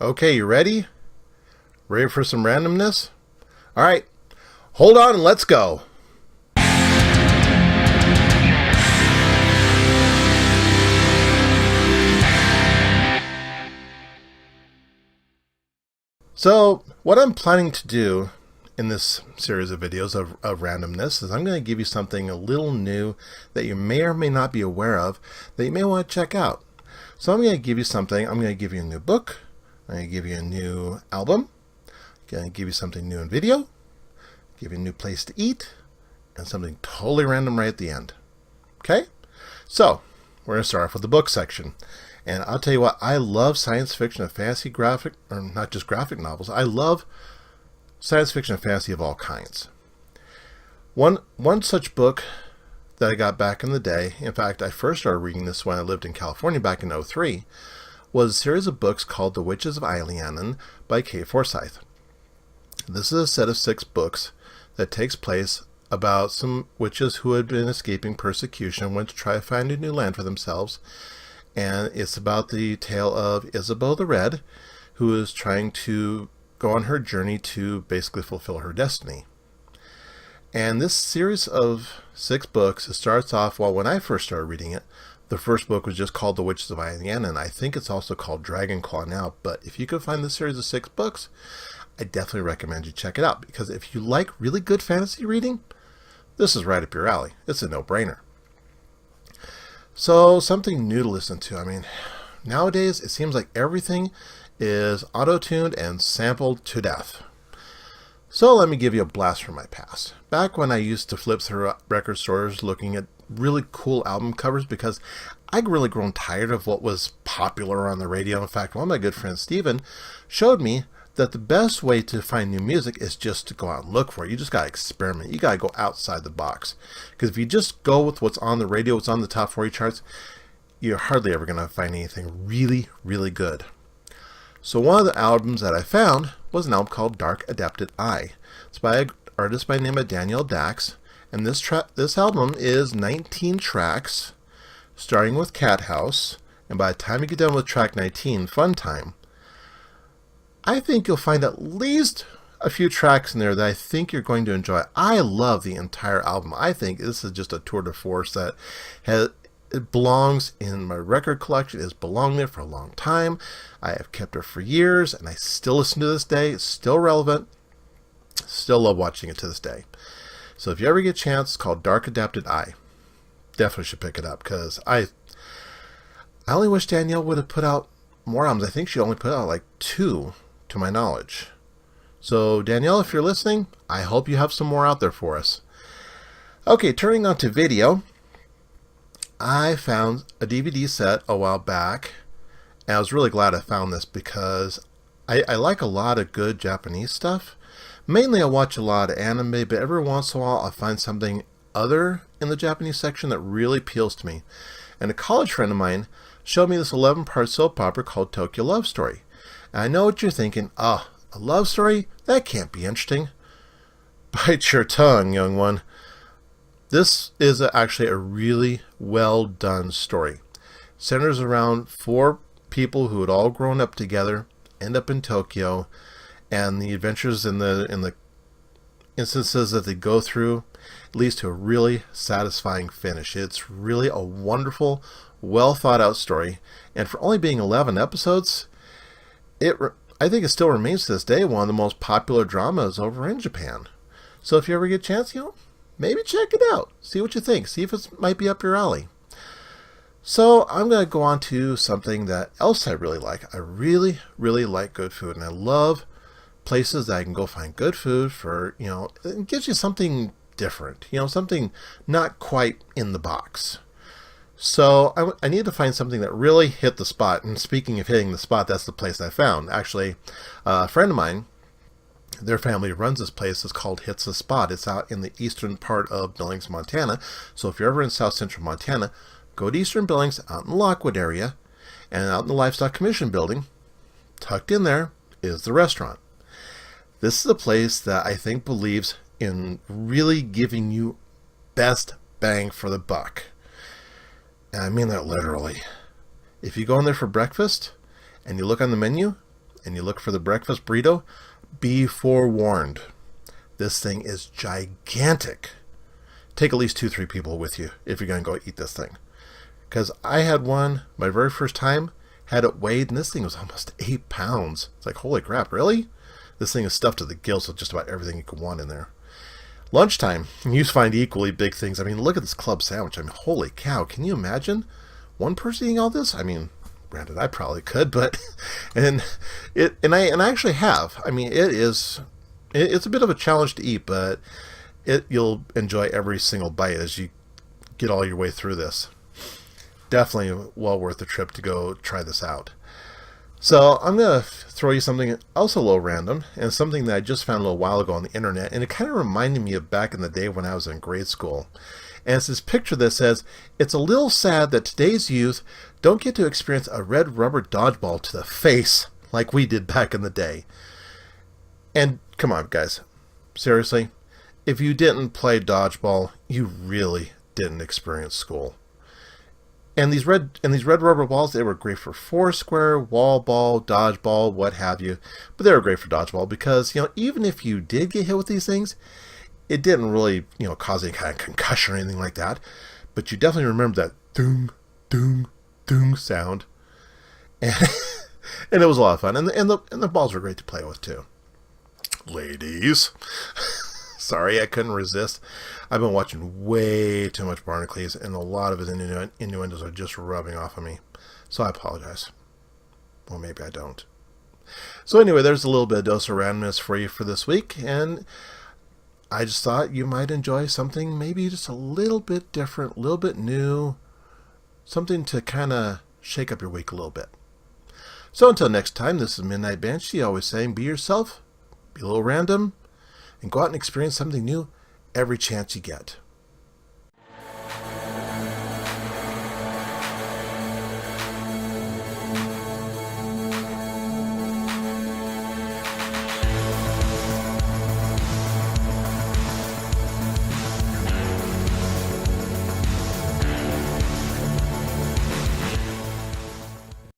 Okay, you ready? Ready for some randomness? Alright, hold on and let's go. So, what I'm planning to do in this series of videos of randomness is I'm going to give you something a little new that you may or may not be aware of that you may want to check out. So I'm going to give you something. I'm going to give you a new book. I'm going to give you a new album. I'm going to give you something new in video. Give you a new place to eat. And something totally random right at the end. Okay? So, we're going to start off with the book section. And I'll tell you what, I love science fiction and fantasy graphic, or not just graphic novels. I love science fiction and fantasy of all kinds. One such book that I got back in the day, in fact, I first started reading this when I lived in California back in '03, was a series of books called The Witches of Ilianan by Kay Forsyth. This is a set of 6 books that takes place about some witches who had been escaping persecution and went to try to find a new land for themselves. And it's about the tale of Isabeau the Red, who is trying to go on her journey to basically fulfill her destiny. And this series of 6 books, it starts off, well, when I first started reading it, the first book was just called The Witches of Ilianan, and I think it's also called Dragon Claw now. But if you can find this series of 6 books, I definitely recommend you check it out, because if you like really good fantasy reading, this is right up your alley. It's a no-brainer. So, something new to listen to. I mean, nowadays it seems like everything is auto-tuned and sampled to death. So let me give you a blast from my past. Back when I used to flip through record stores looking at really cool album covers, because I'd really grown tired of what was popular on the radio. In fact, one of my good friends, Steven, showed me that the best way to find new music is just to go out and look for it. You just got to experiment. You got to go outside the box. Because if you just go with what's on the radio, what's on the top 40 charts, you're hardly ever going to find anything really, really good. So one of the albums that I found was an album called Darkadapted. It's by an artist by the name of Danielle Dax. And this album is 19 tracks, starting with Cat House. And by the time you get done with track 19, Fun Time, I think you'll find at least a few tracks in there that I think you're going to enjoy. I love the entire album. I think this is just a tour de force that it belongs in my record collection. It has belonged there for a long time. I have kept it for years, and I still listen to this day. It's still relevant. Still love watching it to this day. So if you ever get a chance, it's called Darkadapted. Definitely should pick it up, because I only wish Danielle would have put out more albums. I think she only put out like 2, to my knowledge. So Danielle, if you're listening, I hope you have some more out there for us. Okay, turning on to video. I found a DVD set a while back, and I was really glad I found this, because I like a lot of good Japanese stuff. Mainly I watch a lot of anime, but every once in a while I'll find something other in the Japanese section that really appeals to me. And a college friend of mine showed me this 11-part soap opera called Tokyo Love Story. And I know what you're thinking. A love story? That can't be interesting. Bite your tongue, young one. This is actually a really well done story. Centers around 4 people who had all grown up together, end up in Tokyo, and the adventures in the instances that they go through leads to a really satisfying finish. It's really a wonderful, well thought out story, and for only being 11 episodes, I think it still remains to this day one of the most popular dramas over in Japan. So if you ever get a chance, maybe check it out. See what you think. See if it might be up your alley. So I'm going to go on to something that else I really like. I really, really like good food, and I love places that I can go find good food for, it gives you something different, something not quite in the box. So I need to find something that really hit the spot. And speaking of hitting the spot, that's the place I found. Actually, a friend of mine, their family runs this place. It's called Hits the Spot. It's out in the eastern part of Billings, Montana. So if you're ever in south central Montana, go to Eastern Billings, out in the Lockwood area, and out in the Livestock Commission building, tucked in there, is the restaurant. This is a place that I think believes in really giving you best bang for the buck. And I mean that literally. If you go in there for breakfast and you look on the menu and you look for the breakfast burrito, be forewarned. This thing is gigantic. Take at least 2-3 people with you if you're going to go eat this thing. Because I had one my very first time, had it weighed, and this thing was almost 8 pounds. It's like, holy crap, really? This thing is stuffed to the gills with just about everything you could want in there. Lunchtime, you find equally big things. I mean, look at this club sandwich. I mean, holy cow, can you imagine one person eating all this? I mean, granted, I probably could, but and I actually have. I mean, it's a bit of a challenge to eat, but you'll enjoy every single bite as you get all your way through this. Definitely well worth the trip to go try this out. So I'm going to throw you something also a little random, and something that I just found a little while ago on the internet, and it kind of reminded me of back in the day when I was in grade school. And it's this picture that says, "It's a little sad that today's youth don't get to experience a red rubber dodgeball to the face like we did back in the day." And come on, guys. Seriously, if you didn't play dodgeball, you really didn't experience school. And these red rubber balls, they were great for foursquare, wall ball, dodgeball, what have you. But they were great for dodgeball because, even if you did get hit with these things, it didn't really, cause any kind of concussion or anything like that. But you definitely remember that doom, doom, doom sound. And, and it was a lot of fun. And the balls were great to play with too. Ladies. Sorry, I couldn't resist. I've been watching way too much Barnacles, and a lot of his innuendos are just rubbing off on me. So I apologize. Well, maybe I don't. So anyway, there's a little bit of dose of randomness for you for this week, and I just thought you might enjoy something maybe just a little bit different, a little bit new, something to kind of shake up your week a little bit. So until next time, this is Midnight Banshee, always saying be yourself, be a little random, and go out and experience something new every chance you get.